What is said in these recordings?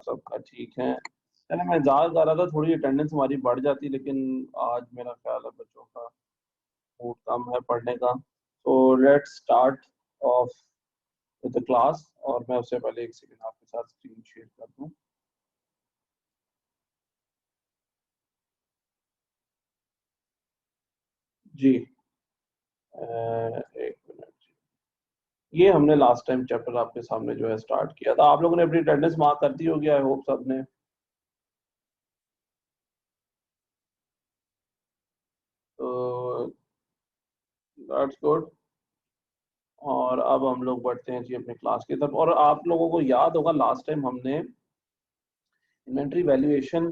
सबका ठीक है। चलो मैं इंतजार कर रहा था थोड़ी अटेंडेंस हमारी बढ़ जाती, लेकिन आज मेरा ख्याल है बच्चों का मूड कम है पढ़ने का। तो let's start of with the class, और मैं उससे पहले एक सेकंड आपके साथ स्क्रीन शेयर कर दूं। जी एक मिनट। ये हमने लास्ट टाइम चैप्टर आपके सामने जो है स्टार्ट किया था। आप लोगों ने अपनी अटेंडेंस मार्क कर दी होगी, आई होप सबने। तो दैट्स गुड। और अब हम लोग बढ़ते हैं जी अपने क्लास की तरफ। और आप लोगों को याद होगा लास्ट टाइम हमने इन्वेंटरी वैल्यूएशन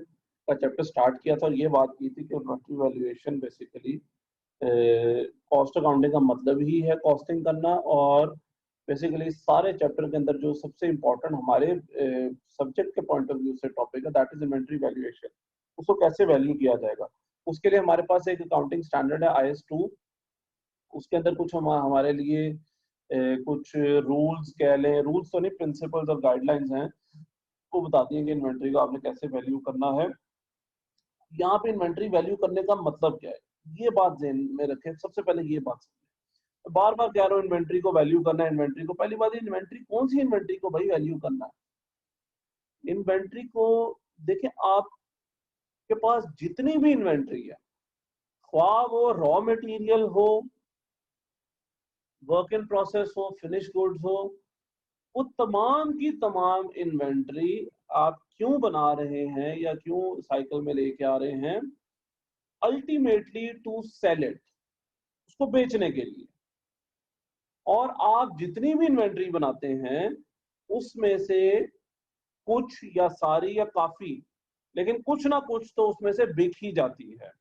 का चैप्टर स्टार्ट किया था और ये बात की थी कि inventory valuation basically cost accounting का मतलब ही है कॉस्टिंग करना। और बेसिकली सारे चैप्टर के अंदर जो सबसे इम्पोर्टेंट हमारे सब्जेक्ट के पॉइंट ऑफ व्यू से टॉपिक है दैट इज इन्वेंटरी वैल्यूएशन। उसको कैसे वैल्यू किया जाएगा, उसके लिए हमारे पास एक अकाउंटिंग स्टैंडर्ड है IS 2। उसके अंदर कुछ हमारे लिए कुछ रूल्स कह लें, रूल्स तो नहीं, प्रिंसिपल्स और गाइडलाइंस हैं, को बताती हैं कि इन्वेंटरी को आपने कैसे वैल्यू करना है। यहाँ पे इन्वेंटरी वैल्यू करने का मतलब क्या है, ये बात ध्यान में रखें। सबसे पहले ये बात समझें, बार बार कह रहा हूँ इन्वेंट्री को वैल्यू करना है। इन्वेंट्री को, पहली बात इन्वेंट्री कौन सी इन्वेंट्री को भाई वैल्यू करना है। इन्वेंट्री को देखिए, आपके पास जितनी भी इन्वेंट्री है, ख्वाह वो रॉ मटेरियल हो, वर्क इन प्रोसेस हो, फिनिश गुड्स हो, वो तमाम की तमाम इन्वेंट्री आप क्यों बना रहे हैं या क्यों साइकिल में लेके आ रहे हैं, अल्टीमेटली टू सेल इट, उसको बेचने के लिए। और आप जितनी भी इन्वेंट्री बनाते हैं उसमें से कुछ या सारी या काफी, लेकिन कुछ ना कुछ तो उसमें से बिक ही जाती है।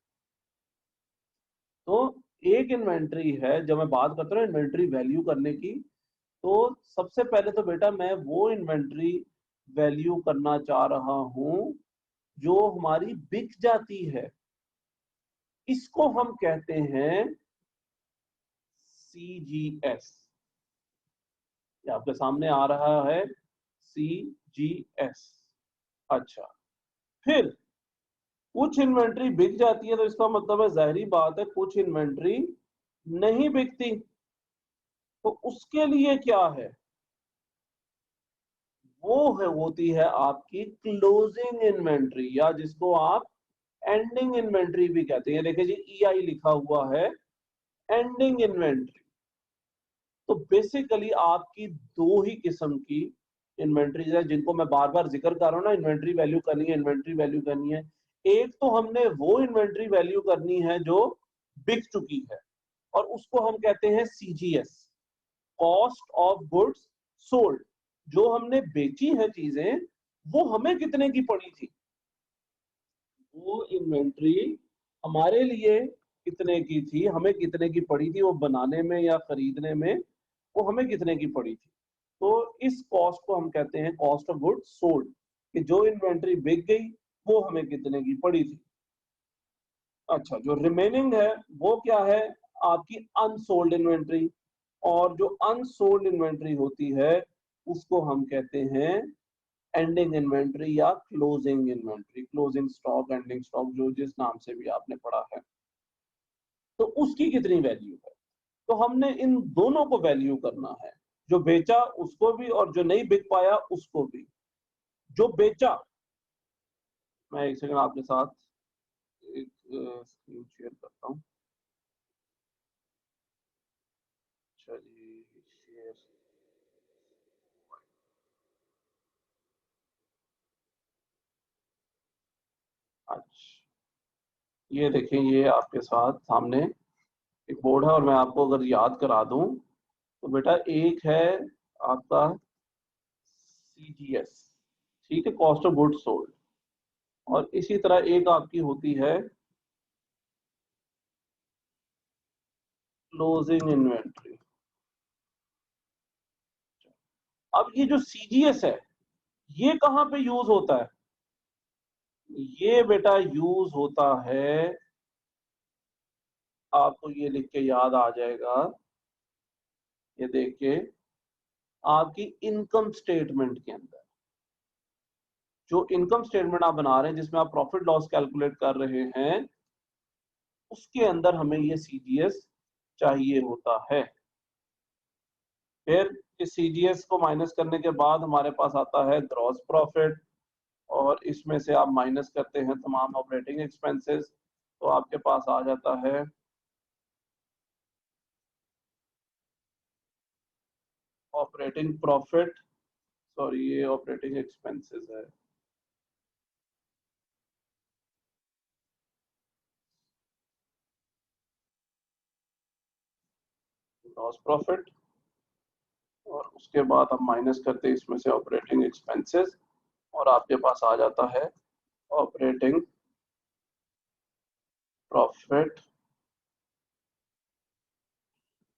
तो एक इन्वेंट्री है, जब मैं बात करता हूँ इन्वेंट्री वैल्यू करने की, तो सबसे पहले तो बेटा मैं वो इन्वेंट्री वैल्यू करना चाह रहा हूं जो हमारी बिक जाती है। इसको हम कहते हैं CGS। ये आपके सामने आ रहा है CGS। अच्छा, फिर कुछ इन्वेंट्री बिक जाती है, तो इसका मतलब है जाहिर बात है कुछ इन्वेंट्री नहीं बिकती। तो उसके लिए क्या है, वो है होती है आपकी क्लोजिंग इन्वेंट्री, या जिसको आप एंडिंग इन्वेंट्री भी कहते हैं। देखिए जी EI लिखा हुआ है, एंडिंग इन्वेंट्री। तो बेसिकली आपकी दो ही किस्म की इन्वेंट्रीज है जिनको मैं बार बार जिक्र कर रहा हूं ना, इन्वेंट्री वैल्यू करनी है, इन्वेंट्री वैल्यू करनी है। एक तो हमने वो इन्वेंट्री वैल्यू करनी है जो बिक चुकी है, और उसको हम कहते हैं CGS, cost of goods sold. जो हमने बेची है चीजें, वो हमें कितने की पड़ी थी, वो इन्वेंट्री हमारे लिए कितने की थी, हमें कितने की पड़ी थी, वो बनाने में या खरीदने में वो हमें कितने की पड़ी थी। तो इस कॉस्ट को हम कहते हैं कॉस्ट ऑफ गुड्स सोल्ड, कि जो इन्वेंट्री बिक गई वो हमें कितने की पड़ी थी। अच्छा, जो रिमेनिंग है वो क्या है, आपकी अनसोल्ड इन्वेंट्री। और जो अनसोल्ड इन्वेंट्री होती है उसको हम कहते हैं एंडिंग इन्वेंट्री या closing inventory, closing stock, ending stock, जो जिस नाम से भी आपने पढ़ा है। तो उसकी कितनी वैल्यू है, तो हमने इन दोनों को वैल्यू करना है, जो बेचा उसको भी और जो नहीं बिक पाया उसको भी। जो बेचा, मैं एक सेकंड आपके साथ एक स्क्रीन शेयर करता हूँ। चलिए शेयर। अच्छा, ये देखिए, ये आपके साथ सामने एक बोर्ड है, और मैं आपको अगर याद करा दूं तो बेटा एक है आपका CGS, ठीक है, कॉस्ट ऑफ गुड्स सोल्ड। और इसी तरह एक आपकी होती है क्लोजिंग इन्वेंट्री। अब ये जो CGS है, ये कहां पे यूज होता है, ये बेटा यूज होता है, आपको ये लिख के याद आ जाएगा, ये देख के, आपकी इनकम स्टेटमेंट के अंदर। जो इनकम स्टेटमेंट आप बना रहे हैं जिसमें आप प्रॉफिट लॉस कैलकुलेट कर रहे हैं, उसके अंदर हमें ये सीजीएस चाहिए होता है। फिर इस सीजीएस को माइनस करने के बाद हमारे पास आता है ग्रॉस प्रॉफिट, और इसमें से आप माइनस करते हैं तमाम ऑपरेटिंग एक्सपेंसेस, तो आपके पास आ जाता है ऑपरेटिंग प्रॉफिट, सॉरी ये ऑपरेटिंग एक्सपेंसेस है, ग्रॉस प्रॉफिट, और उसके बाद आप माइनस करते हैं इसमें से ऑपरेटिंग एक्सपेंसेस, और आपके पास आ जाता है ऑपरेटिंग प्रॉफिट,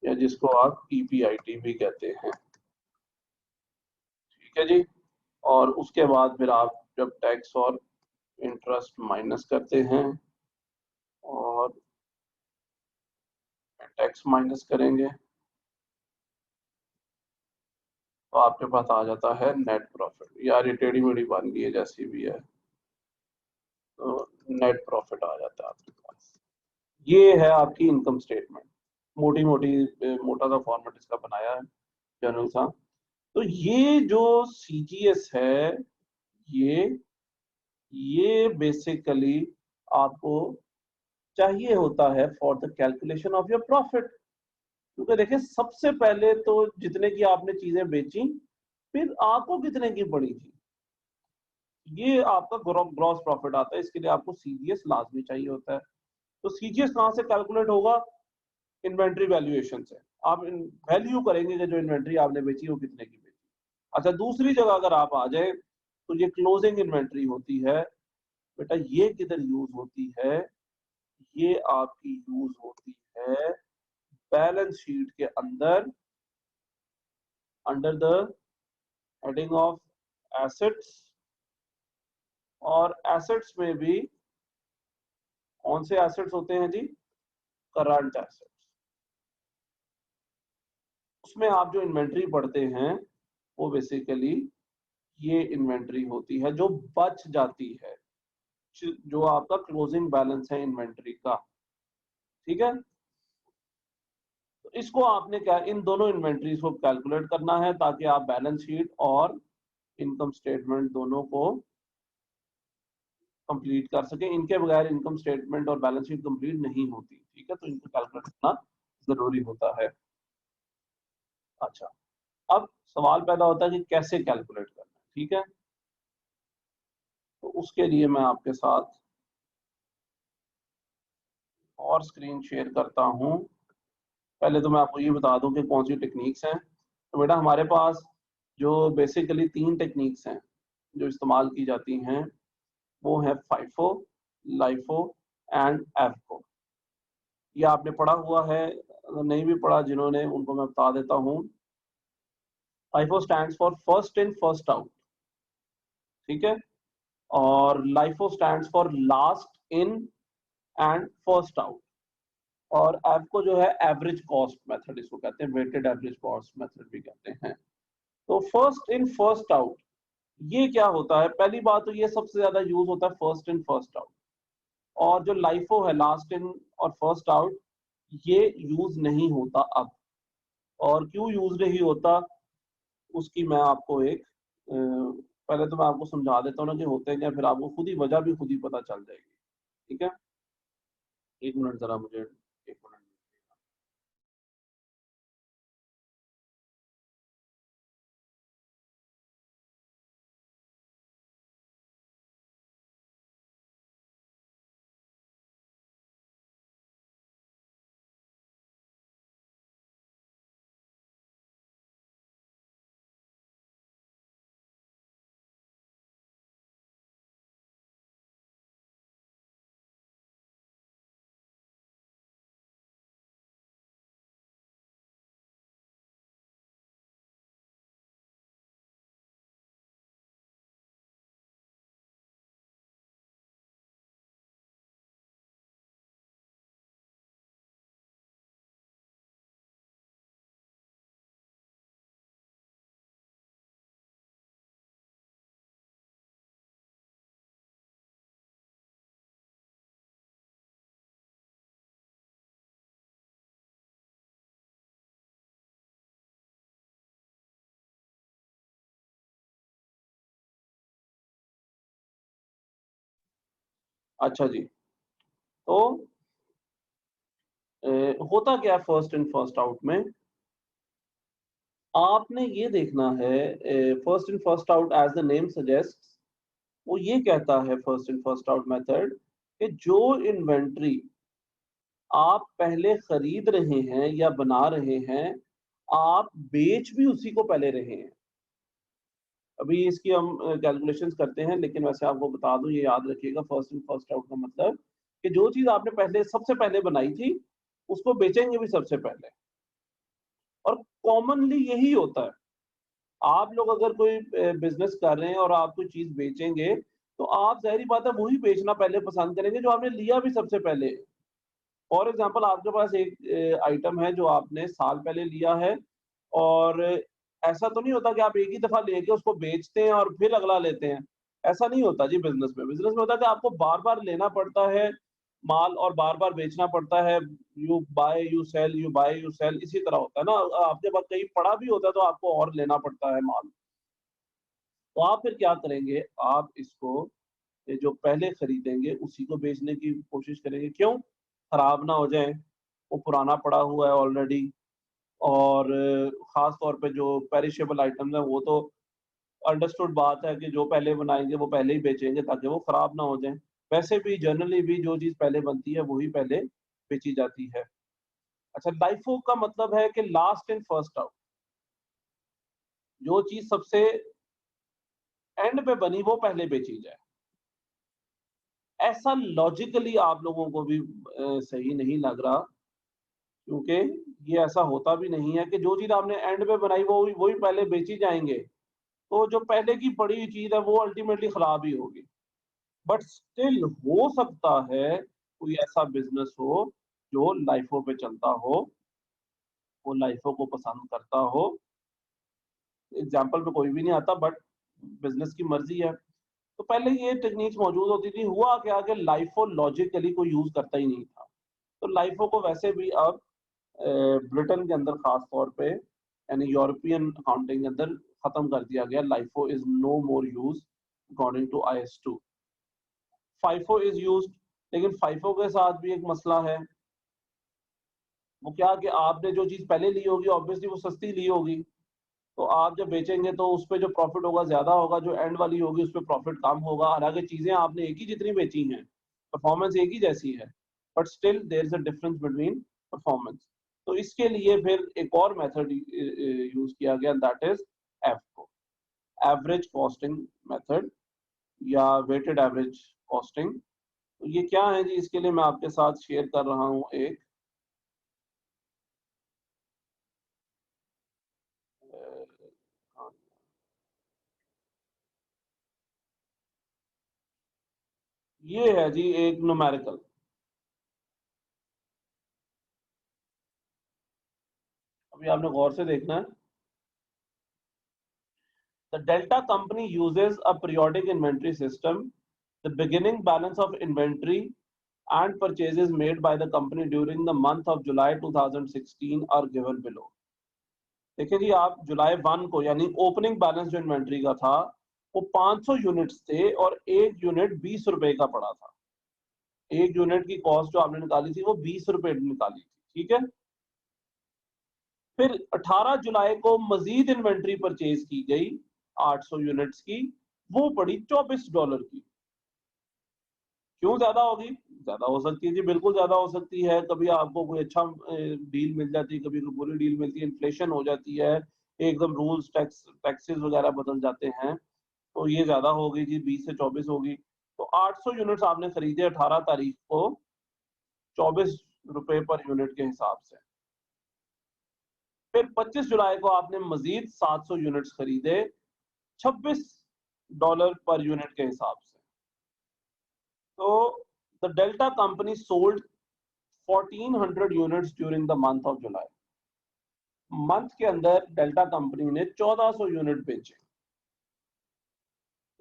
या जिसको आप ईपीआईटी भी कहते हैं। ठीक है जी। और उसके बाद फिर आप जब टैक्स और इंटरेस्ट माइनस करते हैं और टैक्स माइनस करेंगे तो आपके पास आ जाता है नेट प्रॉफिट। यार ये टेढ़ी मेढ़ी बन गई है जैसी भी है, तो नेट प्रॉफिट आ जाता है आपके पास। ये है आपकी इनकम स्टेटमेंट, मोटी मोटी मोटा सा फॉर्मेट इसका बनाया है जनरल सा। तो ये जो सीजीएस है, ये ये बेसिकली आपको चाहिए होता है for the calculation of your profit. क्योंकि देखिए सबसे पहले तो जितने की आपने चीजें बेची, फिर आपको कितने की पड़ी थी, ये आपका ग्रॉस प्रॉफिट आता है। इसके लिए आपको सीजीएस लाजमी चाहिए होता है। तो सीजीएस कहाँ से कैलकुलेट होगा? इन्वेंट्री वैल्यूएशन से। आप वैल्यू करेंगे कि जो इन्वेंट्री आपने बेची वो कितने की बेची। अच्छा, दूसरी जगह अगर आप आ जाए तो ये क्लोजिंग इन्वेंट्री होती है। बेटा ये किधर यूज होती है? ये आपकी यूज होती है बैलेंस शीट के अंदर, under the heading of assets. और एसेट्स में भी कौन से एसेट्स होते हैं जी? Current assets. उसमें आप जो इन्वेंट्री पढ़ते हैं वो बेसिकली ये इन्वेंट्री होती है जो बच जाती है, जो आपका क्लोजिंग बैलेंस है इन्वेंट्री का। ठीक है। तो इसको आपने क्या, इन दोनों इन्वेंट्रीज को कैलकुलेट करना है ताकि आप बैलेंस शीट और इनकम स्टेटमेंट दोनों को कंप्लीट कर सके। इनके बगैर इनकम स्टेटमेंट और बैलेंस शीट कंप्लीट नहीं होती। ठीक है, तो इनको कैलकुलेट करना जरूरी होता है। अच्छा, अब सवाल पैदा होता है कि कैसे कैलकुलेट करना है। ठीक है, तो उसके लिए मैं आपके साथ और स्क्रीन शेयर करता हूं। पहले तो मैं आपको ये बता दूं कि कौन सी टेक्निक्स हैं। तो बेटा हमारे पास जो बेसिकली 3 टेक्निक्स हैं जो इस्तेमाल की जाती हैं, वो है फाइफो, लाइफो एंड एफको। ये आपने पढ़ा हुआ है, अगर नहीं भी पढ़ा जिन्होंने, उनको मैं बता देता हूँ। FIFO stands for first in first out. ठीक है। और LIFO stands for last in and first out. और एफको जो है एवरेज कॉस्ट मेथड इसको कहते हैं, वेटेड एवरेज कॉस्ट मेथड भी कहते हैं। तो फर्स्ट इन फर्स्ट आउट ये क्या होता है? पहली बात तो ये सबसे ज्यादा यूज होता है फर्स्ट इन फर्स्ट आउट। और जो लाइफो है लास्ट इन और फर्स्ट आउट, ये यूज नहीं होता अब। और क्यों यूज नहीं होता उसकी मैं आपको एक पहले तो मैं आपको समझा देता हूँ ना कि होते क्या, फिर आपको खुद ही वजह भी खुद ही पता चल जाएगी। ठीक है, एक मिनट जरा मुझे, एक मिनट। अच्छा जी, तो होता क्या है फर्स्ट इन फर्स्ट आउट में, आपने ये देखना है, first in first out as the name suggest, वो ये कहता है first in first out method कि जो इन्वेंट्री आप पहले खरीद रहे हैं या बना रहे हैं, आप बेच भी उसी को पहले रहे हैं। अभी इसकी हम कैलकुलेशंस करते हैं, लेकिन वैसे आपको बता दूं, ये याद रखिएगा फर्स्ट इन फर्स्ट आउट का मतलब कि जो चीज आपने पहले सबसे पहले बनाई थी, उसको बेचेंगे भी सबसे पहले। और कॉमनली यही होता है, आप लोग अगर कोई बिजनेस कर रहे हैं और आप कोई चीज बेचेंगे, तो आप ज़ाहिर-सी बात है वही बेचना पहले पसंद करेंगे जो आपने लिया भी सबसे पहले। फॉर एग्जाम्पल आपके पास एक आइटम है जो आपने साल पहले लिया है, और ऐसा तो नहीं होता कि आप एक ही दफा लेके उसको बेचते हैं और फिर अगला लेते हैं। ऐसा नहीं होता जी बिजनेस में। बिजनेस में होता है कि आपको बार बार लेना पड़ता है माल और बार बार बेचना पड़ता है। You buy you sell, you buy you sell, इसी तरह होता है ना। आपके पास कहीं पड़ा भी होता है तो आपको और लेना पड़ता है माल। तो आप फिर क्या करेंगे, आप इसको ये जो पहले खरीदेंगे उसी को बेचने की कोशिश करेंगे। क्यों? खराब ना हो जाए, वो पुराना पड़ा हुआ है ऑलरेडी। और खास तौर पे जो पेरिशेबल आइटम्स हैं वो तो अंडरस्टूड बात है कि जो पहले बनाएंगे वो पहले ही बेचेंगे ताकि वो खराब ना हो जाए। वैसे भी जनरली भी जो चीज पहले बनती है वही पहले बेची जाती है। अच्छा, लाइफो का मतलब है कि लास्ट इन फर्स्ट आउट। जो चीज सबसे एंड पे बनी वो पहले बेची जाए। ऐसा लॉजिकली आप लोगों को भी सही नहीं लग रहा, क्योंकि ये ऐसा होता भी नहीं है कि जो चीज आपने एंड पे बनाई वो वही पहले बेची जाएंगे। तो जो पहले की पड़ी हुई चीज है वो अल्टीमेटली खराब ही होगी। बट स्टिल हो सकता है कोई ऐसा बिजनेस हो जो लाइफों पे चलता हो, वो लाइफों को पसंद करता हो। एग्जाम्पल पे कोई भी नहीं आता, बट बिजनेस की मर्जी है। तो पहले ये टेक्निक्स मौजूद होती थी। हुआ क्या कि लाइफो लॉजिकली कोई यूज करता ही नहीं था। तो लाइफो को वैसे भी अब ब्रिटेन के अंदर खास तौर पे यानी यूरोपियन अकाउंटिंग के अंदर खत्म कर दिया गया। LIFO is no more use according to IS2। FIFO is used, लेकिन फाइफो के साथ भी एक मसला है। वो क्या कि आपने जो चीज पहले ली होगी ऑब्वियसली वो सस्ती ली होगी, तो आप जब बेचेंगे तो उस पे जो प्रॉफिट होगा ज्यादा होगा, जो एंड वाली होगी उस पे प्रॉफिट कम होगा। हालांकि चीजें आपने एक ही जितनी बेची हैं, परफॉर्मेंस एक ही जैसी है, but still there is a difference between performance. तो इसके लिए फिर एक और मेथड यूज किया गया, दैट इज एफको, एवरेज कॉस्टिंग मेथड या वेटेड एवरेज कॉस्टिंग। तो ये क्या है जी, इसके लिए मैं आपके साथ शेयर कर रहा हूँ एक हाँ, ये है जी एक न्यूमेरिकल। अभी आपने गौर से देखना है। The Delta company uses a periodic inventory system. The beginning balance of inventory and purchases made by the company during the month of July 2016 are given below. देखिए जी, आप जुलाई 1 को यानी ओपनिंग बैलेंस जो इन्वेंट्री का था वो 500 यूनिट्स थे और एक यूनिट 20 रुपए का पड़ा था। एक यूनिट की कॉस्ट जो आपने निकाली थी वो 20 रुपए निकाली थी, ठीक है। फिर 18 जुलाई को मजीद इन्वेंट्री परचेज की गई 800 यूनिट्स की, वो पड़ी $24 की। क्यों ज्यादा होगी? ज्यादा हो सकती है जी, बिल्कुल ज्यादा हो सकती है। कभी आपको कोई अच्छा डील मिल जाती है, कभी कोई बुरी डील मिलती है, इन्फ्लेशन हो जाती है, एकदम रूल्स टैक्सेस वगैरह बदल जाते हैं, तो ये ज्यादा होगी जी, 20 से 24 होगी। तो 800 यूनिट्स आपने खरीदे 18 तारीख को 24 रुपए पर यूनिट के हिसाब से। फिर 25 जुलाई को आपने मजीद 700 यूनिट्स खरीदे $26 पर यूनिट के हिसाब से। तो the delta company sold 1400 units during the month of July. Month के अंदर डेल्टा कंपनी ने 1400 यूनिट बेचे।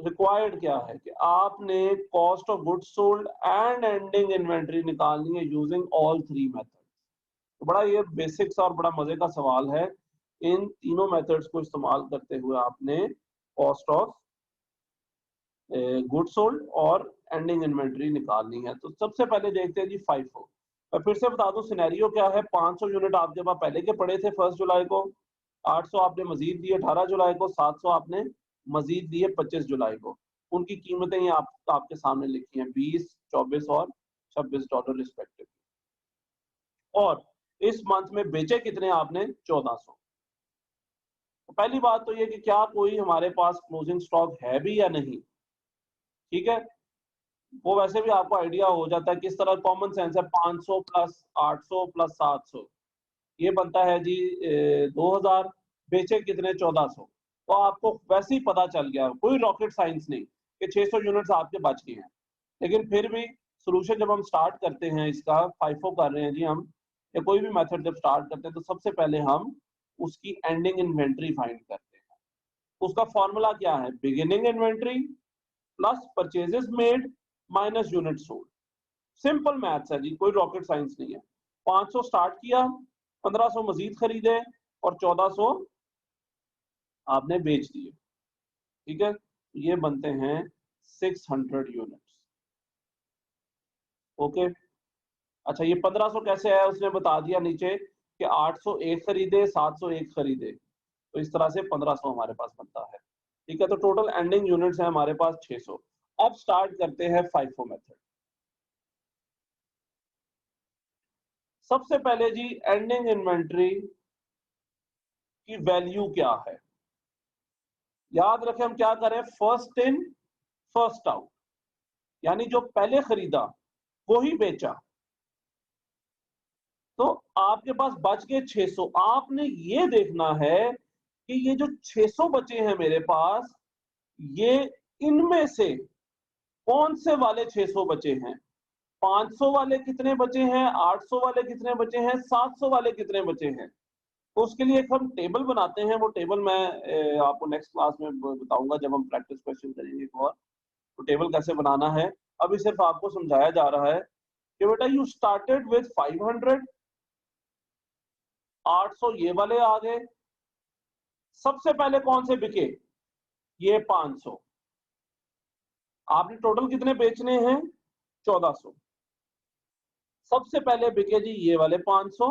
रिक्वायर्ड क्या है कि आपने cost of goods sold and ending inventory निकालनी है यूजिंग ऑल थ्री मेथड। तो बड़ा ये बेसिक्स और बड़ा मजे का सवाल है। इन तीनों मेथड्स को इस्तेमाल करते हुए आपने कॉस्ट ऑफ गुड सोल्ड और एंडिंग इन्वेंट्री निकालनी है। तो सबसे पहले देखते हैं जी FIFO। मैं फिर से बता दूं सिनेरियो क्या है। 500 यूनिट आपके पास पहले के पड़े थे 1 जुलाई को, 800 आपने मजीद दिए 18 जुलाई को, 700 आपने मजीद दिए 25 जुलाई को। उनकी कीमतें ये आपके सामने लिखी हैं, 20, 24 और $26 रिस्पेक्टिव। और इस मंथ में बेचे कितने आपने? 1400। तो पहली बात तो ये कि क्या कोई हमारे पास क्लोजिंग स्टॉक है भी या नहीं, ठीक है। वो वैसे भी आपको आइडिया हो जाता है किस तरह, कॉमन सेंस है। 500 प्लस 800 प्लस 700 ये बनता है जी 2000, बेचे कितने? 1400। तो आपको वैसे ही पता चल गया, कोई रॉकेट साइंस नहीं कि 600 यूनिट्स आपके बच गए हैं। लेकिन फिर भी सोल्यूशन जब हम स्टार्ट करते हैं, इसका FIFO कर रहे हैं जी हम, या कोई भी मेथड जब स्टार्ट करते हैं तो सबसे पहले हम उसकी एंडिंग इन्वेंट्री फाइंड करते हैं। उसका फॉर्मूला क्या है? Beginning inventory plus purchases made minus unit sold. Simple maths है जी, कोई रॉकेट साइंस नहीं है। 500 स्टार्ट किया, 1500 मजीद खरीदे और 1400 आपने बेच दिए, ठीक है। ये बनते हैं 600 यूनिट्स। ओके। अच्छा, ये 1500 कैसे आया उसने बता दिया नीचे कि 801 खरीदे, 701 खरीदे, तो इस तरह से 1500 हमारे पास बनता है, ठीक है। तो टोटल एंडिंग यूनिट्स है हमारे पास 600। अब स्टार्ट करते हैं FIFO मेथड। सबसे पहले जी एंडिंग इन्वेंट्री की वैल्यू क्या है? याद रखें हम क्या करें, फर्स्ट इन फर्स्ट आउट, यानी जो पहले खरीदा वो ही बेचा। तो आपके पास बच गए 600। आपने ये देखना है कि ये जो 600 बचे हैं मेरे पास, ये इनमें से कौन से वाले 600 बचे हैं? 500 वाले कितने बचे हैं, 800 वाले कितने बचे हैं, 700 वाले कितने बचे हैं? तो उसके लिए एक हम टेबल बनाते हैं। वो टेबल मैं आपको नेक्स्ट क्लास में बताऊंगा जब हम प्रैक्टिस क्वेश्चन करेंगे एक और। तो टेबल कैसे बनाना है अभी सिर्फ आपको समझाया जा रहा है कि बेटा यू स्टार्टेड विद 500, 800 ये वाले आ गए। सबसे पहले कौन से बिके? ये 500। आपने टोटल कितने बेचने हैं? 1400। सबसे पहले बिके जी ये वाले 500।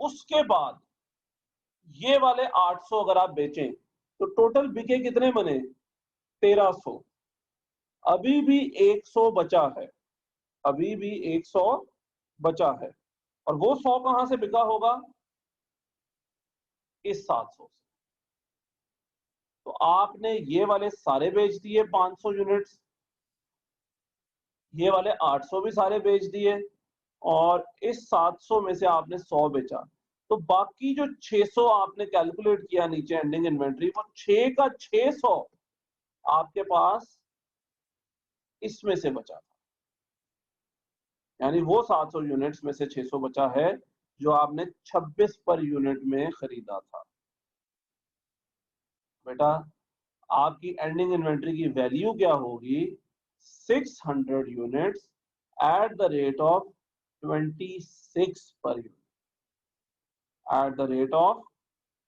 उसके बाद ये वाले 800 अगर आप बेचें तो टोटल बिके कितने बने? 1300। अभी भी 100 बचा है, अभी भी 100 बचा है। और वो 100 कहां से बिका होगा? इस 700 से। तो आपने ये वाले सारे बेच दिए 500 यूनिट्स, ये वाले 800 भी सारे बेच दिए, और इस 700 में से आपने 100 बेचा। तो बाकी जो 600 आपने कैलकुलेट किया नीचे एंडिंग इन्वेंट्री, वो 6 का 600 आपके पास इसमें से बचा था। यानी वो 700 यूनिट्स में से 600 बचा है जो आपने 26 पर यूनिट में खरीदा था। बेटा आपकी एंडिंग इन्वेंट्री की वैल्यू क्या होगी? 600 units at the rate of 26 per unit, eight the rate of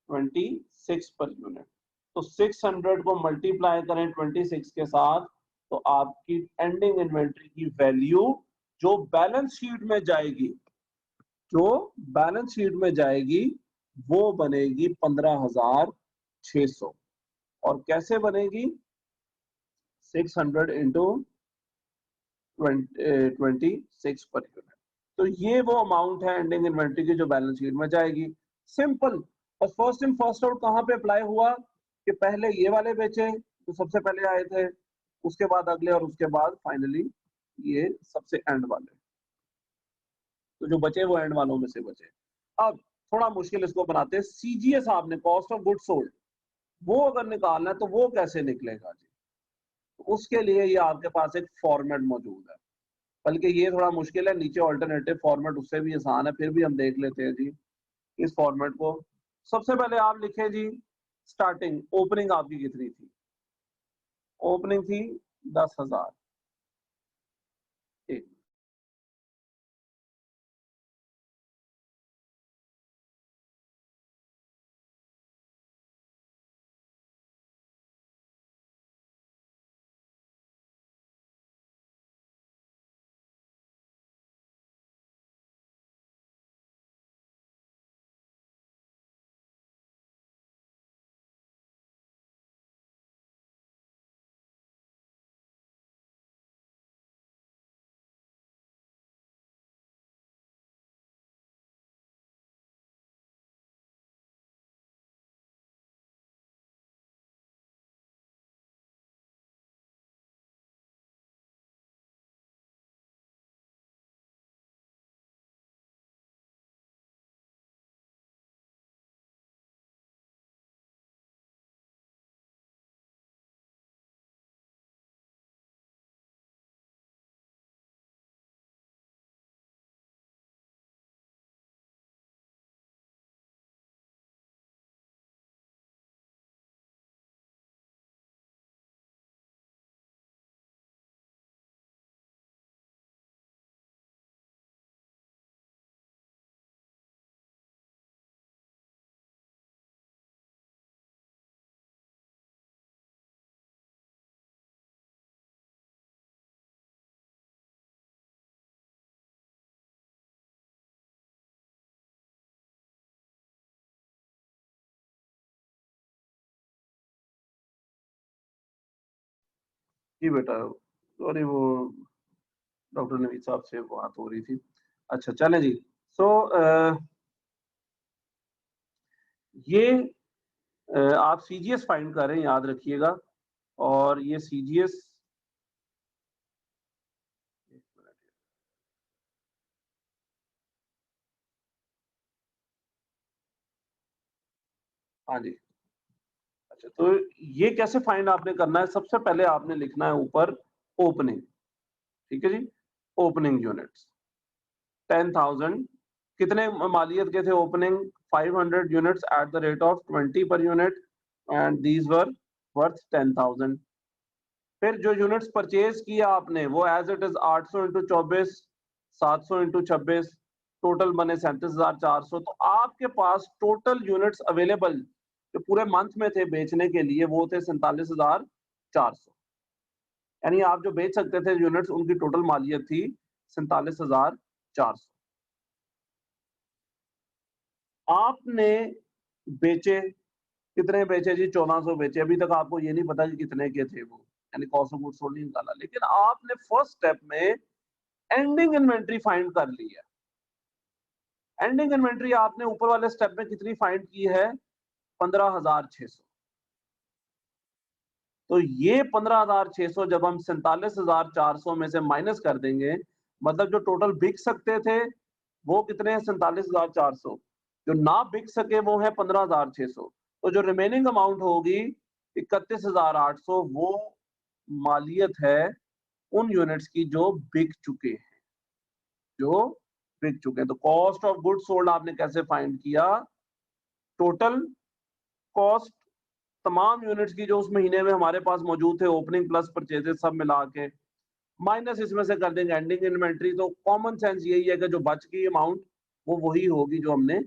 26 per unit. तो 600 को मल्टीप्लाई करें 26 के साथ, तो आपकी एंडिंग इन्वेंट्री की वैल्यू जो बैलेंस शीट में जाएगी, जो बैलेंस शीट में जाएगी, वो बनेगी 15,600। और कैसे बनेगी? 600 इंटू 26 पर यूनिट। तो ये वो अमाउंट है एंडिंग इन्वेंट्री की जो बैलेंस शीट में जाएगी। सिंपल। और फर्स्ट इन फर्स्ट आउट कहां पे अप्लाई हुआ कि पहले ये वाले बेचे जो सबसे पहले आए थे, उसके बाद अगले, और उसके बाद फाइनली ये सबसे एंड वाले। तो जो बचे वो एंड वालों में से बचे। अब थोड़ा मुश्किल इसको बनाते हैं। CGS आपने कॉस्ट ऑफ गुड सोल्ड वो अगर निकालना है तो वो कैसे निकलेगा जी? उसके लिए ये आपके पास एक फॉर्मेट मौजूद है, बल्कि ये थोड़ा मुश्किल है। नीचे ऑल्टरनेटिव फॉर्मेट उससे भी आसान है, फिर भी हम देख लेते हैं जी इस फॉर्मेट को। सबसे पहले आप लिखें जी स्टार्टिंग ओपनिंग आपकी कितनी थी? ओपनिंग थी 10,000। ठीक। जी बेटा, सॉरी वो डॉक्टर नवीद साहब से बात हो रही थी। अच्छा चलें जी। सो ये आप सीजीएस फाइंड करें, याद रखिएगा। और ये सीजीएस, हाँ जी। अच्छा, तो ये कैसे फाइंड आपने करना है? सबसे पहले आपने लिखना है ऊपर ओपनिंग, ठीक है जी। ओपनिंग यूनिट्स 10,000, कितने मालियत के थे opening? 500 units at the rate of 20 per unit, and these were worth 10,000। फिर जो यूनिट्स परचेज किया आपने वो as it is 800 into 24, 700 into 26, total बने 37,400। तो आपके पास टोटल यूनिट्स अवेलेबल जो पूरे मंथ में थे बेचने के लिए वो थे 47,400। यानी आप जो बेच सकते थे यूनिट्स, उनकी टोटल मालियत थी 47,400। आपने बेचे, कितने बेचे जी? 1400 बेचे। अभी तक आपको ये नहीं पता कि कितने के थे वो, यानी कॉस्ट ऑफ गुड्स सोल्ड नहीं निकाला, लेकिन आपने फर्स्ट स्टेप में एंडिंग इन्वेंट्री फाइंड कर ली है। एंडिंग इन्वेंट्री आपने ऊपर वाले स्टेप में कितनी फाइंड की है? 15,600। तो ये 15,600 जब हम 47,400 में से माइनस कर देंगे, मतलब जो टोटल बिक सकते थे वो कितने हैं? 47,400। जो ना बिक सके वो है 15,600। तो जो रिमेनिंग अमाउंट होगी 31,800, वो मालियत है उन यूनिट्स की जो बिक चुके हैं, जो बिक चुके हैं। तो कॉस्ट ऑफ गुड्स सोल्ड आपने कैसे फाइंड किया? टोटल कॉस्ट तमाम यूनिट्स की जो उस महीने में हमारे पास मौजूद थे, ओपनिंग प्लस परचेजेस सब मिला के, माइनस इसमें से कर देंगे एंडिंग इन्वेंट्री। तो कॉमन सेंस यही है कि जो बच गई अमाउंट वो वही होगी जो हमने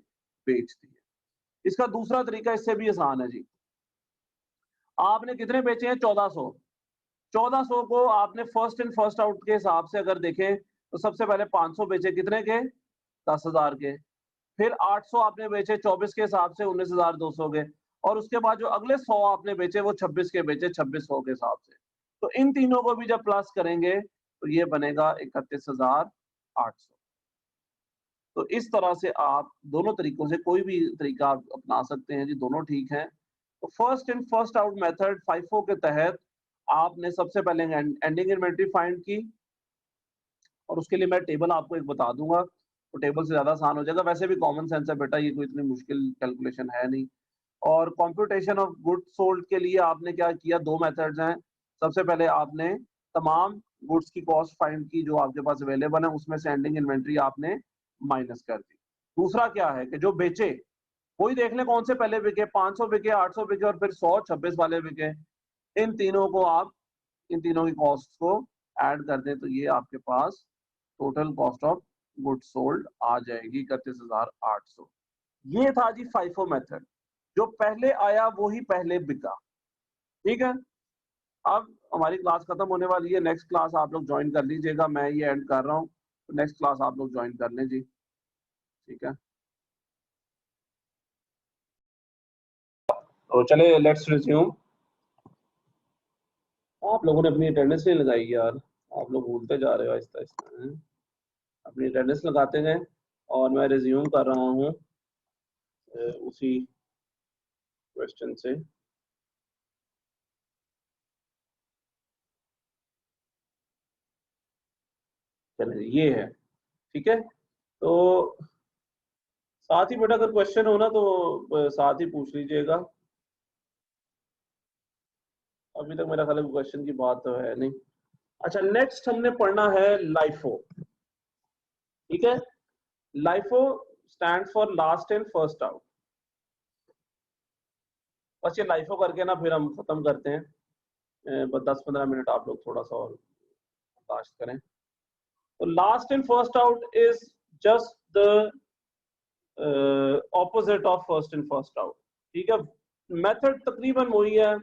बेच दी है। इसका दूसरा तरीका इससे भी आसान है जी। आपने कितने बेचे हैं? 1400। 1400 को आपने फर्स्ट इन फर्स्ट आउट के हिसाब से अगर देखें तो सबसे पहले 500 बेचे, कितने के? 10,000 के। फिर 800 आपने बेचे 24 के हिसाब से, 19,200 के। और उसके बाद जो अगले 100 आपने बेचे वो 26 के बेचे, 2600 के हिसाब से। तो इन तीनों को भी जब प्लस करेंगे तो ये बनेगा 31,800। तो इस तरह से आप दोनों तरीकों से कोई भी तरीका आप अपना सकते हैं जी, दोनों ठीक हैं। तो first in first out method FIFO के तहत आपने सबसे पहले एंडिंग इन्वेंटरी फाइंड की, और उसके लिए मैं टेबल आपको एक बता दूंगा, तो टेबल से ज्यादा आसान हो जाएगा। वैसे भी कॉमन सेंस है बेटा, ये कोई इतनी मुश्किल कैलकुलेशन है नहीं। और कंप्यूटेशन ऑफ गुड्स सोल्ड के लिए आपने क्या किया? दो मेथड्स हैं। सबसे पहले आपने तमाम गुड्स की कॉस्ट फाइंड की जो आपके पास अवेलेबल है, उसमें से एंडिंग इन्वेंट्री आपने माइनस कर दी। दूसरा क्या है कि जो बेचे वही देख ले कौन से पहले बिके, 500 बिके, 800 बिके और फिर 100, 26 वाले बिके। इन तीनों को आप, इन तीनों की कॉस्ट को ऐड कर दें तो ये आपके पास total cost of goods sold आ जाएगी 31,800। ये था जी फाइफो मेथड। जो पहले आया वो ही पहले बिका। ठीक है। अब हमारी क्लास खत्म होने वाली है, नेक्स्ट क्लास आप लोग ज्वाइन कर लीजिएगा, मैं ये एंड कर रहा हूँ। तो नेक्स्ट क्लास आप लोग ज्वाइन कर लें जी। ठीक है, तो चले लेट्स रिज्यूम। आप लोगों ने अपनी अटेंडेंस नहीं लगाई यार, आप लोग भूलते जा रहे हो आहिस्ता आहिस्ता। अपनी अटेंडेंस लगाते गए। और मैं रिज्यूम कर रहा हूँ उसी क्वेश्चन से। चलिए ये है, ठीक है। तो साथ ही बेटा अगर क्वेश्चन हो ना तो साथ ही पूछ लीजिएगा। अभी तक मेरा ख्याल क्वेश्चन की बात तो है नहीं। अच्छा, नेक्स्ट हमने पढ़ना है लाइफो। ठीक है। LIFO stand for last and first out. बस ये लाइफो करके ना फिर हम खत्म करते हैं। बस 10-15 मिनट आप लोग थोड़ा सा और बर्दाश्त करें। तो last and first out is just the opposite of first and first out. ठीक है। मेथड तकरीबन वही है,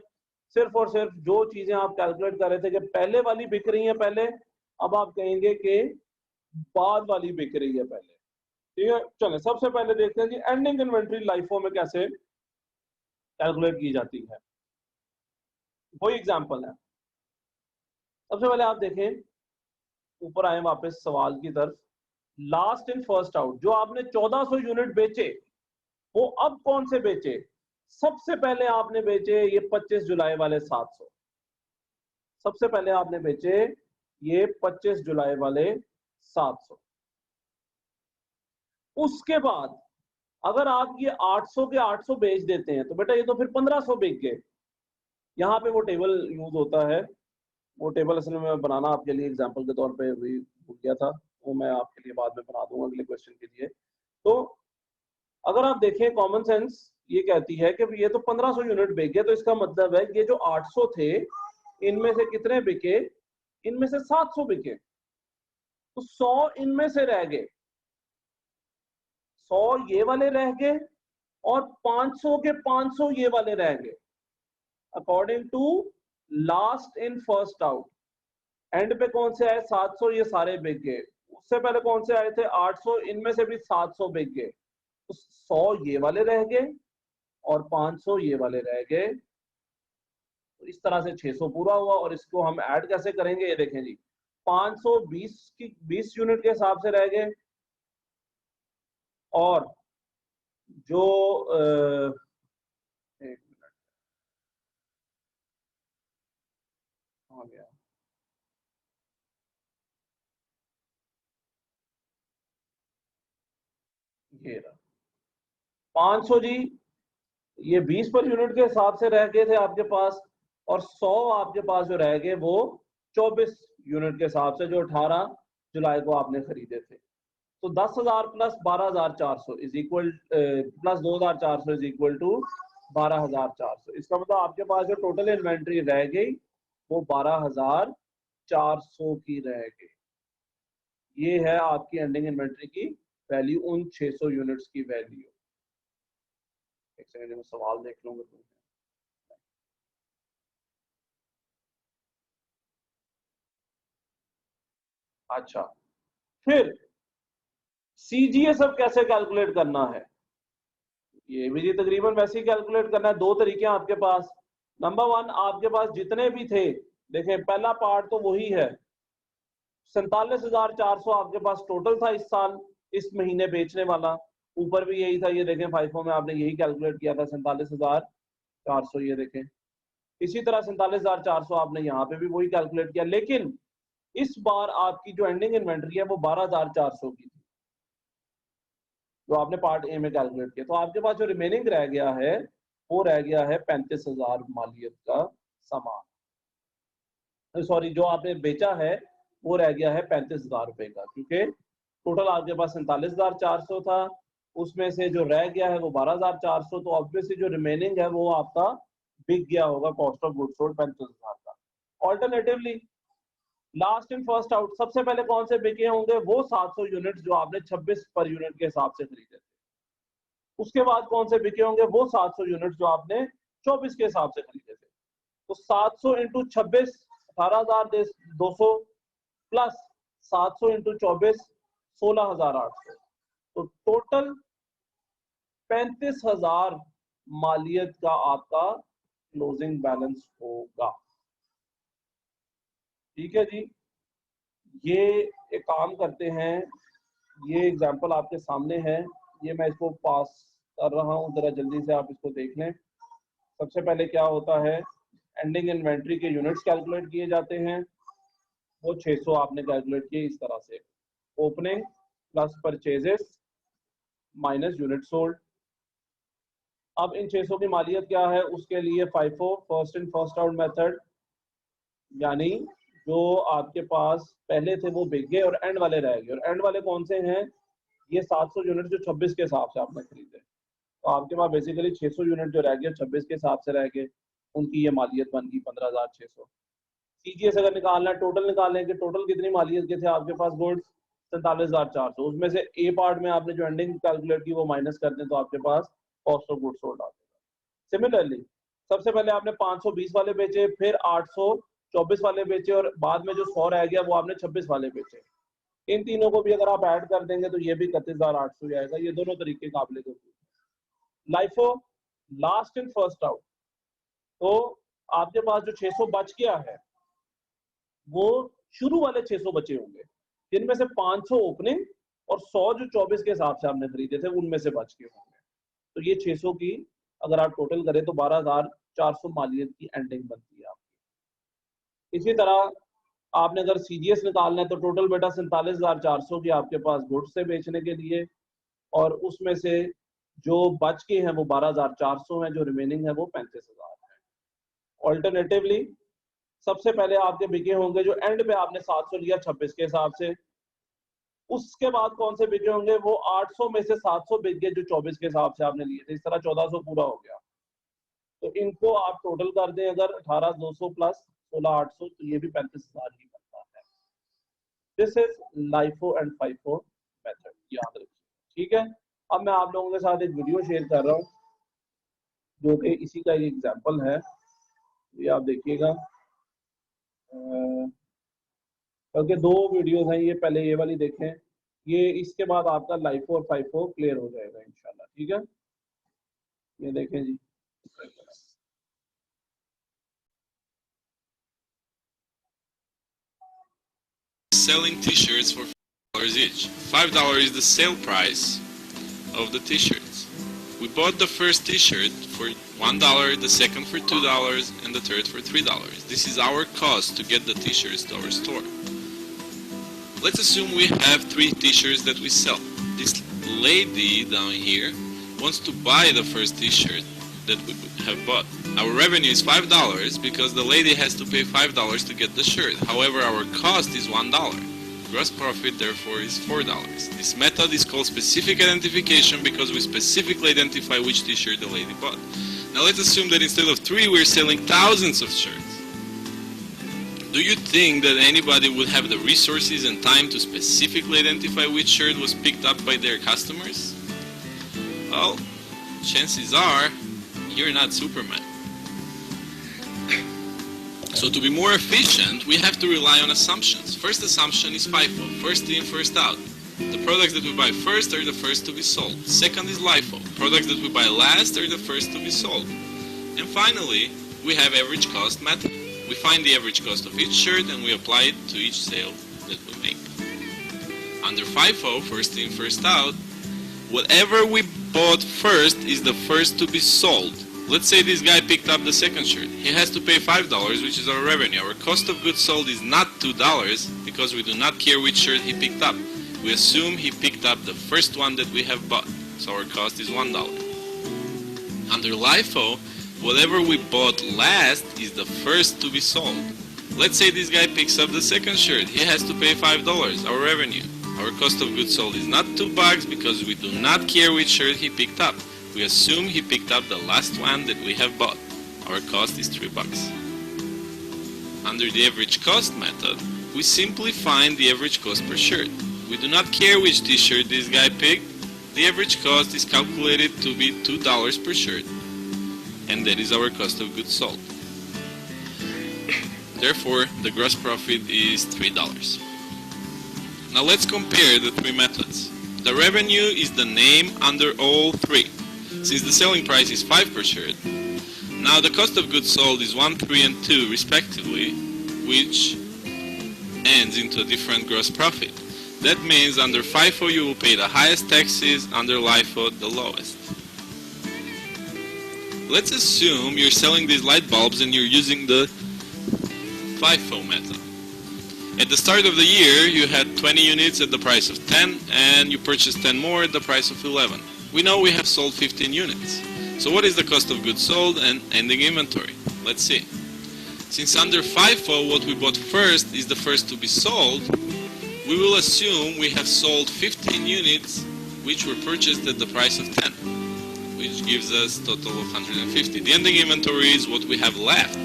सिर्फ और सिर्फ जो चीजें आप कैलकुलेट कर रहे थे कि पहले वाली बिक रही है पहले, अब आप कहेंगे कि बाद वाली बिक रही है पहले। ठीक है। चले सबसे पहले देखते हैं कि एंडिंग इन्वेंट्री लाइफो में कैसे कैलकुलेट की जाती है। वही एग्जांपल है। सबसे पहले आप देखें, ऊपर आए वापस सवाल की तरफ, लास्ट इन फर्स्ट आउट, जो आपने 1400 यूनिट बेचे वो अब कौन से बेचे? सबसे पहले आपने बेचे ये 25 जुलाई वाले 700, सबसे पहले आपने बेचे ये 25 जुलाई वाले 700। उसके बाद अगर आप ये 800 के 800 बेच देते हैं तो बेटा ये तो फिर 1500 बिक गए। यहाँ पे वो टेबल यूज होता है, वो टेबल असल में बनाना आपके लिए एग्जांपल के तौर पे भी भूल गया था, वो मैं आपके लिए बाद में बना दूंगा अगले क्वेश्चन के लिए। तो अगर आप देखें कॉमन सेंस ये कहती है कि ये तो 1500 यूनिट बिक गए, तो इसका मतलब है कि ये जो 800 थे इनमें से कितने बिके? इनमें से 700 बिके, तो 100 इनमें से रह गए, 100 ये वाले रह गए और 500 के 500 ये वाले रह गए according to last in first out. End पे कौन से आए? 700, ये सारे बिक गए। उससे पहले कौन से आए थे? 800, इनमें से भी 700 बिक गए, तो 100 ये वाले रह गए और 500 ये वाले रह गए। तो इस तरह से 600 पूरा हुआ। और इसको हम ऐड कैसे करेंगे? ये देखें जी, 520 की 20 यूनिट के हिसाब से रह गए और जो एक मिनट आ गया, ये रहा 500 जी, ये 20 पर यूनिट के हिसाब से रह गए थे आपके पास, और 100 आपके पास जो रह गए वो 24 यूनिट के हिसाब से, जो 18 जुलाई को आपने खरीदे थे। तो 10,000 plus 12,400 is equal plus 2,400 is equal to 12,400। इसका मतलब आपके पास जो टोटल इन्वेंट्री रह गई वो 12,400 की रह गई। ये है आपकी एंडिंग इन्वेंट्री की वैल्यू, उन 600 यूनिट्स की वैल्यू। एक सेकंड में सवाल देख लूंगा तुम। अच्छा, फिर सीजीएस अब कैसे कैलकुलेट करना है? ये भी जी तकरीबन वैसे ही कैलकुलेट करना है। दो तरीके हैं आपके पास। नंबर वन, आपके पास जितने भी थे, देखें पहला पार्ट तो वही है, 47,400 आपके पास टोटल था इस साल, इस महीने बेचने वाला। ऊपर भी यही था, ये देखें फाइफो में आपने यही कैलकुलेट किया था 47,400, ये देखें। इसी तरह 47,400 आपने यहाँ पे भी वही कैलकुलेट किया, लेकिन इस बार आपकी जो एंडिंग इन्वेंट्री है वो 12,400 की थी, जो आपने पार्ट ए में कैलकुलेट किया। तो आपके पास जो रिमेनिंग रह गया है वो रह गया है 35,000 मालियत का सामान, सॉरी जो आपने बेचा है वो रह गया है 35,000 रुपए का, क्योंकि टोटल आपके पास 47,400 था, उसमें से जो रह गया है वो 12,400, तो ऑब्वियसली जो रिमेनिंग है वो आपका बिक गया होगा कॉस्ट ऑफ गुड्स सोल्ड 35,000 का। Alternatively last in first out, सबसे पहले कौन से बिके होंगे? वो 700 यूनिट जो आपने 26 पर यूनिट के हिसाब से खरीदे थे। उसके बाद कौन से बिके होंगे? वो 700 यूनिट जो आपने 24 के हिसाब से खरीदे थे। तो 700 इंटू 26 18,200 प्लस 700 इंटू 24 16,800, तो टोटल 35,000 मालियत का आपका क्लोजिंग बैलेंस होगा। ठीक है जी, ये एक काम करते हैं, ये एग्जांपल आपके सामने है, ये मैं इसको पास कर रहा हूँ, जरा जल्दी से आप इसको देख लें। सबसे पहले क्या होता है, एंडिंग इन्वेंट्री के यूनिट्स कैलकुलेट किए जाते हैं, वो 600 आपने कैलकुलेट किए इस तरह से, opening plus purchases minus unit sold. अब इन 600 की मालियत क्या है? उसके लिए FIFO first in first out method, यानी जो आपके पास पहले थे वो बिक गए और एंड वाले रह गए। और एंड वाले कौन से हैं? ये 700 यूनिट जो 26 के हिसाब से आपने खरीदे, तो आपके पास बेसिकली 600 यूनिट जो रह गए 26 के हिसाब से रह गए, उनकी ये मालियत बन गई 15,600। सीजीएस अगर निकालना है, टोटल निकालें कि टोटल कितनी मालियत के थे आपके पास गुड्स? 47,400। उसमें से ए पार्ट में आपने जो एंडिंग कैलकुलेट की वो माइनस कर दें तो आपके पास कॉस्ट ऑफ गुड्स सोल्ड आ जाएगा। सिमिलरली सबसे पहले आपने 520 वाले बेचे, फिर 824 वाले बेचे, और बाद में जो 100 रह गया वो आपने 26 वाले बेचे। इन तीनों को भी अगर आप ऐड कर देंगे तो ये भी 31,800 आएगा। ये दोनों तरीके काबिल LIFO last in first out, तो आपके पास जो 600 बच गया है वो शुरू वाले 600 बचे होंगे, जिनमें से 500 ओपनिंग और 100 जो 24 के हिसाब से आपने खरीदे थे उनमें से बच के होंगे। तो ये 600 की अगर आप टोटल करें तो 12,400 मालियत की एंडिंग बनती है आपकी। इसी तरह आपने अगर सीजीएस निकालना है तो टोटल बेटा 47,400 की आपके पास गुड्स से बेचने के लिए, और उसमें से जो बच के हैं वो 12,400 हैं, जो रिमेनिंग है वो 35,000 है। ऑल्टरनेटिवली सबसे पहले आपके बिके होंगे जो एंड पे आपने 700 लिया 26 के हिसाब से, उसके बाद कौन से बिके होंगे, वो 800 में से 700 बिक गए जो 24 के हिसाब से आपने लिए थे, इस तरह 1400 पूरा हो गया। तो इनको आप टोटल कर दें अगर 18,200 प्लस 16,800 तो ये भी 35,000 ही बनता है। This is LIFO and FIFO method, याद रखिए, ठीक है। अब मैं आप लोगों के साथ एक वीडियो शेयर कर रहा हूँ जो कि इसी का एक एग्जांपल है, ये आप देखिएगा। क्योंकि दो वीडियोस हैं ये, पहले ये वाली देखें, ये इसके बाद आपका लाइफो और फाइफो क्लियर हो जाएगा इंशाल्लाह, ठीक है। ये देखें जी, selling t-shirts for $5 each. $5 is the sale price of the t-shirts. We bought the first t-shirt for $1, the second for $2, and the third for $3. This is our cost to get the t-shirts to our store. Let's assume we have 3 t-shirts that we sell. This lady down here wants to buy the first t-shirt that we have bought. Our revenue is $5 because the lady has to pay $5 to get the shirt. However, our cost is $1. Gross profit therefore is $4. This method is called specific identification because we specifically identify which t-shirt the lady bought. Now let's assume that instead of 3 we're selling thousands of shirts. Do you think that anybody would have the resources and time to specifically identify which shirt was picked up by their customers? Well, chances are you're not Superman. So to be more efficient, we have to rely on assumptions. First assumption is FIFO, first in, first out. The products that we buy first are the first to be sold. Second is LIFO, products that we buy last are the first to be sold. And finally, we have average cost method. We find the average cost of each shirt and we apply it to each sale that we make. Under FIFO, first in, first out, whatever we bought first is the first to be sold. Let's say this guy picked up the second shirt. He has to pay $5, which is our revenue. Our cost of goods sold is not $2 because we do not care which shirt he picked up. We assume he picked up the first one that we have bought, so our cost is $1. Under LIFO, whatever we bought last is the first to be sold. Let's say this guy picks up the second shirt. He has to pay $5, our revenue. Our cost of goods sold is not $2 because we do not care which shirt he picked up. We assume he picked up the last one that we have bought. Our cost is $3. Under the average cost method, we simply find the average cost per shirt. We do not care which t-shirt this guy picked. The average cost is calculated to be $2 per shirt, and that is our cost of goods sold. Therefore, the gross profit is $3. Now let's compare the 3 methods. The revenue is the name under all 3. Since the selling price is 5 per shirt, now the cost of goods sold is 1, 3, and 2 respectively, which ends into a different gross profit. That means under FIFO you will pay the highest taxes, under LIFO the lowest. Let's assume you're selling these light bulbs and you're using the FIFO method. At the start of the year you had 20 units at the price of 10 and you purchased 10 more at the price of 11. We know we have sold 15 units. So what is the cost of goods sold and ending inventory? Let's see. Since under FIFO what we bought first is the first to be sold, we will assume we have sold 15 units which were purchased at the price of 10, which gives us a total of 150. The ending inventory is what we have left.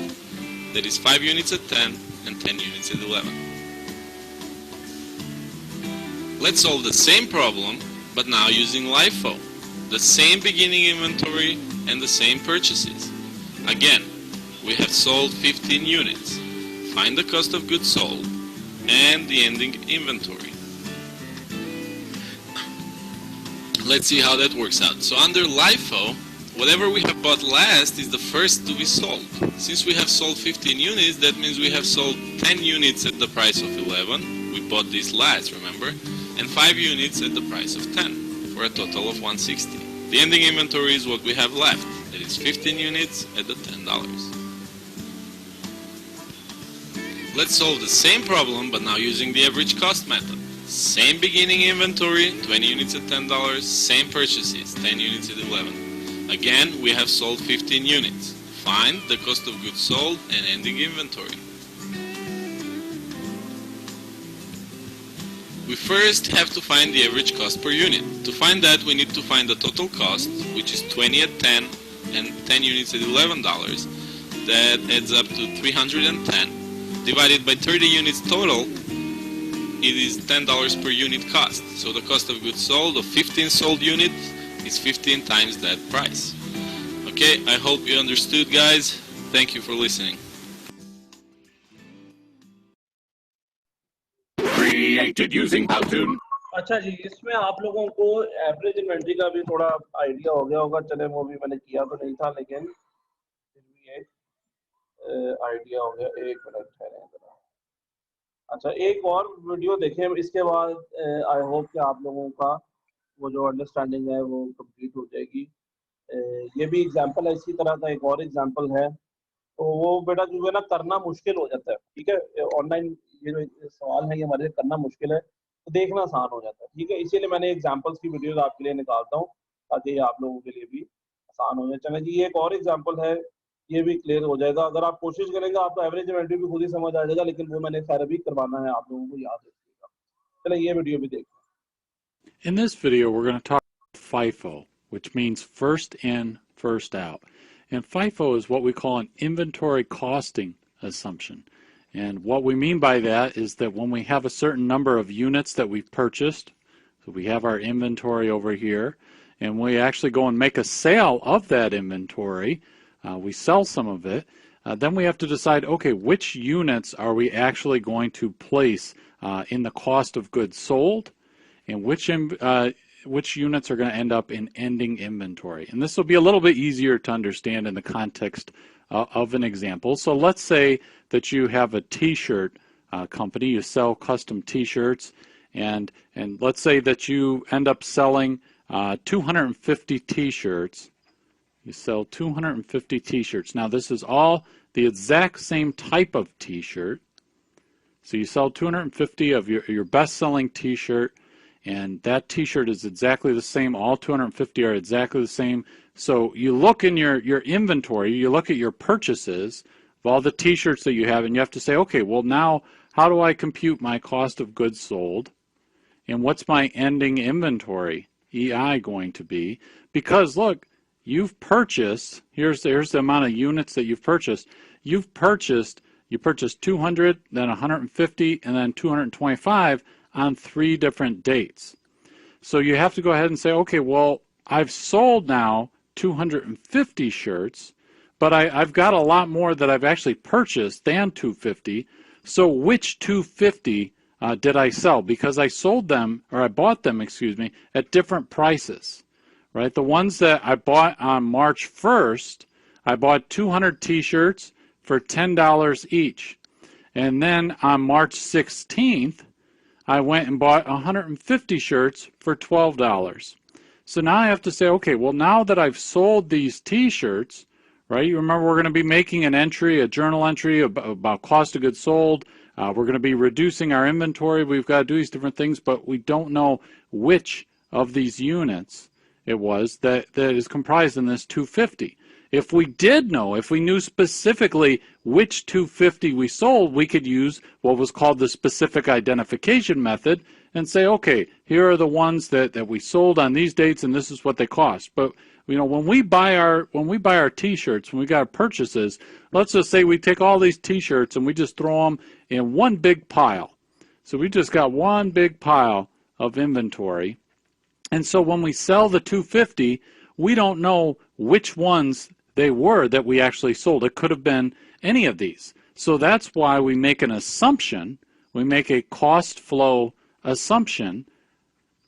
That is 5 units at 10 and 10 units at 11. Let's solve the same problem, but now using LIFO. The same beginning inventory and the same purchases. Again, we have sold 15 units. Find the cost of goods sold and the ending inventory. Let's see how that works out. So under LIFO, Whatever we have bought last is the first to be sold. Since we have sold 15 units, that means we have sold 10 units at the price of 11. We bought this last, remember? And 5 units at the price of 10, for a total of 160. The ending inventory is what we have left. That is 15 units at the $10. Let's solve the same problem, but now using the average cost method. Same beginning inventory, 20 units at $10, same purchases, 10 units at 11. Again, we have sold 15 units. Find the cost of goods sold and ending inventory. We first have to find the average cost per unit. To find that, we need to find the total cost, which is 20 at 10 and 10 units at $11. That adds up to 310. Divided by 30 units total, it is $10 per unit cost. So the cost of goods sold of 15 sold units is 15 times that price. Okay, I hope you understood, guys. Thank you for listening. Created using Powtoon. अच्छा जी, इसमें आप लोगों को average inventory का भी थोड़ा idea हो गया होगा। चले वो भी मैंने किया तो नहीं था, लेकिन फिर भी एक आइडिया हो गया। एक मिनट ठहरें जरा। अच्छा, एक और वीडियो देखें, इसके बाद आई होप कि आप लोगों का वो जो अंडरस्टैंडिंग है वो कंप्लीट हो जाएगी। ये भी एग्जांपल है, इसी तरह का एक और एग्जांपल है। तो वो बेटा जो है ना, करना मुश्किल हो जाता है। ठीक है, ऑनलाइन ये जो सवाल है ये हमारे लिए करना मुश्किल है, तो देखना आसान हो जाता है। ठीक है, इसीलिए मैंने एग्जांपल्स की वीडियोस आपके लिए निकालता हूँ ताकि आप लोगों के लिए भी आसान हो जाए। चले जी, ये एक और एग्जांपल है, ये भी क्लियर हो जाएगा। अगर आप कोशिश करेंगे आपको एवरेज इन्वेंट्री भी खुद ही समझ आ जाएगा, लेकिन वो मैंने खैर भी करवाना है, आप लोगों को याद रखिएगा। चले ये वीडियो भी देखते हैं। In this video, we're going to talk about FIFO, which means first in, first out. And FIFO is what we call an inventory costing assumption. And what we mean by that is that when we have a certain number of units that we've purchased, so we have our inventory over here, and we actually go and make a sale of that inventory, we sell some of it, then we have to decide, okay, which units are we actually going to place in the cost of goods sold, and which units are going to end up in ending inventory. And this will be a little bit easier to understand in the context of an example. So let's say that you have a t-shirt company, you sell custom t-shirts, and let's say that you end up selling 250 t-shirts. You sell 250 t-shirts. Now this is all the exact same type of t-shirt. So you sell 250 of your best-selling t-shirt, and that t-shirt is exactly the same. All 250 are exactly the same. So you look in your inventory, you look at your purchases of all the t-shirts that you have, and you have to say, okay, well now how do I compute my cost of goods sold? And what's my ending inventory, EI, going to be? Because look, you've purchased, here's the amount of units that you've purchased. You purchased 200, then 150, and then 225 on 3 different dates. So you have to go ahead and say, okay, well, I've sold now 250 shirts, but I've got a lot more that I've actually purchased than 250. So which 250 did I sell? Because I sold them, or I bought them, excuse me, at different prices, right? The ones that I bought on March 1st, I bought 200 t-shirts for $10 each. And then on March 16th, I went and bought 150 shirts for $12. So now I have to say, okay, well now that I've sold these t-shirts, right, you remember we're going to be making an entry, a journal entry about cost of goods sold. We're going to be reducing our inventory. We've got to do these different things, but we don't know which of these units it was that is comprised in this 250. If we did know, if we knew specifically which 250 we sold, we could use what was called the specific identification method and say, okay, here are the ones that we sold on these dates, and this is what they cost. But you know, when we buy our t-shirts, when we got our purchases, let's just say we take all these t-shirts and we just throw them in one big pile. So we just got one big pile of inventory. And so when we sell the 250, we don't know which ones they were that we actually sold. It could have been any of these. So that's why we make an assumption. We make a cost flow assumption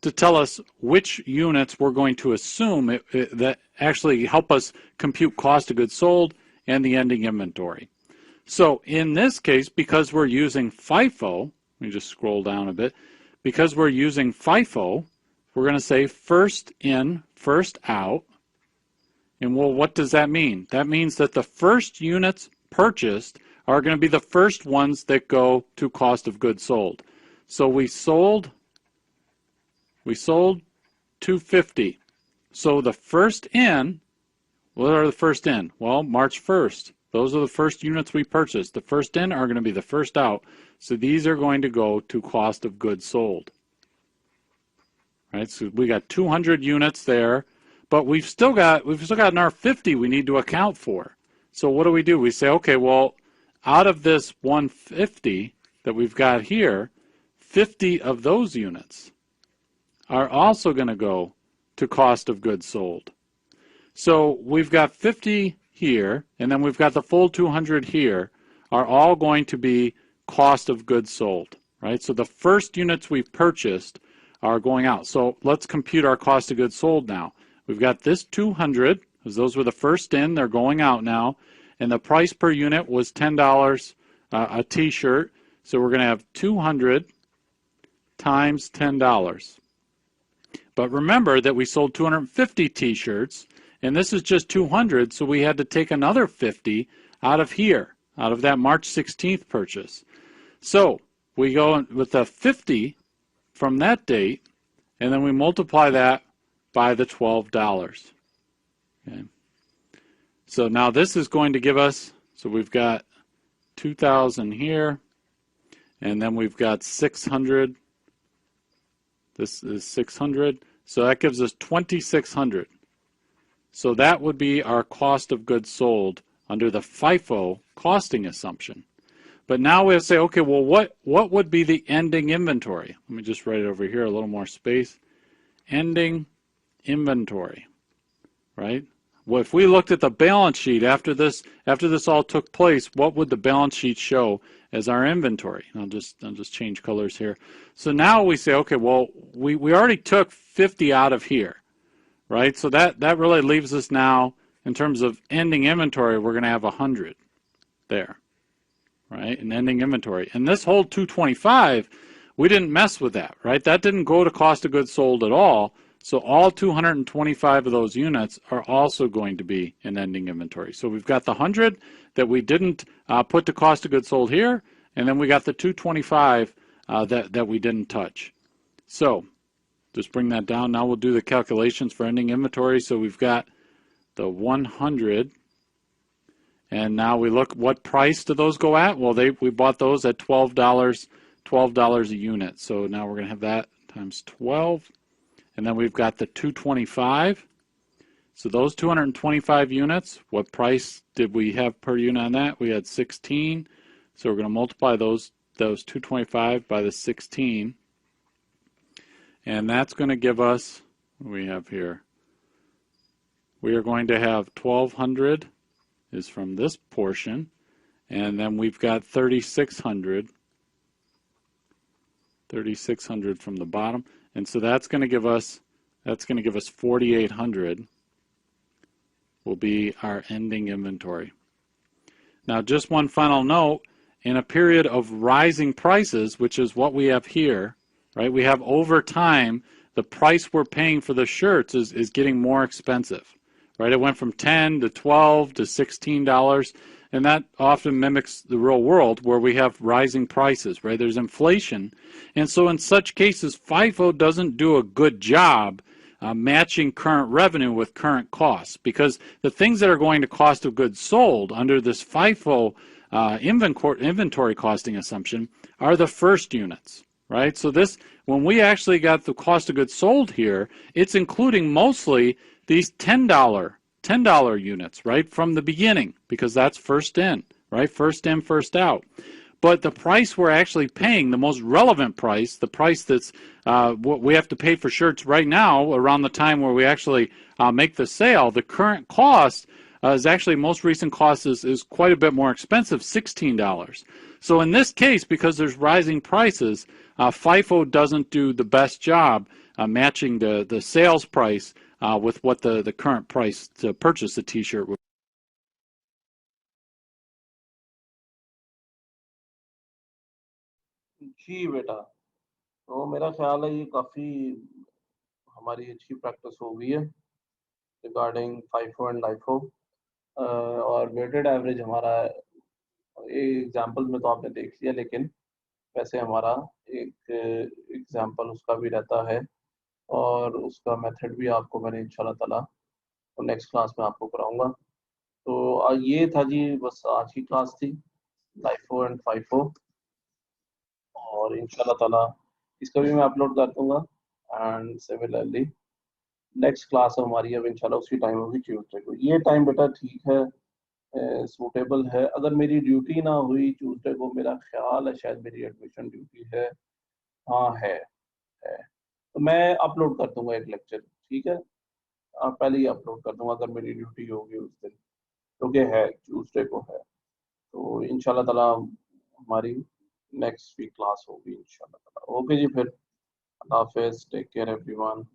to tell us which units we're going to assume that actually help us compute cost of goods sold and the ending inventory. So in this case, because we're using FIFO, let me just scroll down a bit, because we're using FIFO, we're going to say first in, first out. And well, what does that mean? That means that the first units purchased are going to be the first ones that go to cost of goods sold. So we sold 250. So the first in, what are the first in? Well, March 1st. Those are the first units we purchased. The first in are going to be the first out. So these are going to go to cost of goods sold. Right? So we got 200 units there, but we've still got another 50 we need to account for. So what do? We say, okay, well, out of this 150 that we've got here, 50 of those units are also going to go to cost of goods sold. So we've got 50 here, and then we've got the full 200 here, are all going to be cost of goods sold, right? So the first units we've purchased are going out. So let's compute our cost of goods sold now. We've got this 200, because those were the first in, they're going out now, and the price per unit was $10 a t-shirt. So we're going to have 200 times $10. But remember that we sold 250 t-shirts, and this is just 200, so we had to take another 50 out of here, out of that March 16th purchase. So we go with the 50 from that date, and then we multiply that by the $12. Okay. So now this is going to give us, so we've got 2,000 here, and then we've got 600. This is 600, so that gives us 2,600. So that would be our cost of goods sold under the FIFO costing assumption. But now we have to say, okay, well, what would be the ending inventory? Let me just write it over here, a little more space. Ending inventory, right? Well, if we looked at the balance sheet after this all took place, what would the balance sheet show as our inventory? I'll just change colors here. So now we say, okay, well, we already took 50 out of here, right? So that really leaves us now, in terms of ending inventory, we're going to have 100 there, right? In ending inventory. And this whole 225, we didn't mess with that, right? That didn't go to cost of goods sold at all. So all 225 of those units are also going to be in ending inventory. So we've got the 100 that we didn't put to cost of goods sold here, and then we got the 225 that we didn't touch. So just bring that down. Now we'll do the calculations for ending inventory. So we've got the 100, and now we look, what price do those go at? Well, we bought those at $12 a unit. So now we're going to have that times 12. And then we've got the 225. So those 225 units, what price did we have per unit on that? We had 16. So we're going to multiply those 225 by the 16. And that's going to give us, what do we have here? We are going to have 1,200 is from this portion. And then we've got 3,600 from the bottom. And so that's going to give us 4,800 will be our ending inventory. Now, just one final note, in a period of rising prices, which is what we have here, right? We have over time, the price we're paying for the shirts is getting more expensive, right? It went from $10 to $12 to $16. And that often mimics the real world where we have rising prices, right? There's inflation. And so in such cases, FIFO doesn't do a good job matching current revenue with current costs, because the things that are going to cost of goods sold under this FIFO inventory costing assumption are the first units, right? So this, when we actually got the cost of goods sold here, it's including mostly these $10 units, right, from the beginning, because that's first in, right, first in, first out. But the price we're actually paying, the most relevant price, the price that's what we have to pay for shirts right now around the time where we actually make the sale, the current cost is actually, most recent cost is quite a bit more expensive, $16. So in this case, because there's rising prices, FIFO doesn't do the best job matching the sales price with what the current price to purchase the t-shirt would. जी बेटा, तो मेरा ख्याल है ये काफ़ी हमारी अच्छी practice हो गई है रिगार्डिंग फाइफो एंड लाइफो। और वेटेड एवरेज हमारा एग्जाम्पल में तो आपने देख लिया, लेकिन वैसे हमारा एक एग्जाम्पल उसका भी रहता है और उसका मेथड भी आपको मैंने इंशाल्लाह ताला नेक्स्ट क्लास में आपको कराऊंगा। तो ये था जी, बस आज की क्लास थी लाइफो एंड फाइफो, और इंशाल्लाह ताला इसका भी मैं अपलोड कर दूंगा। एंड सिमिलरली नेक्स्ट क्लास हमारी अब इंशाल्लाह उसी टाइम होगी ट्यूसडे को। ये टाइम बेटा ठीक है, सूटेबल है। अगर मेरी ड्यूटी ना हुई ट्यूसडे को, मेरा ख्याल है शायद मेरी एडमिशन ड्यूटी है, हाँ है, तो मैं अपलोड कर दूंगा एक लेक्चर, ठीक है। पहले ही अपलोड कर दूंगा अगर मेरी ड्यूटी होगी उस दिन, क्योंकि है ट्यूसडे को है। तो इंशाल्लाह ताला हमारी नेक्स्ट वीक क्लास होगी इंशाल्लाह ताला। ओके जी, फिर अल्लाह हाफिज़, टेक केयर एवरीवन।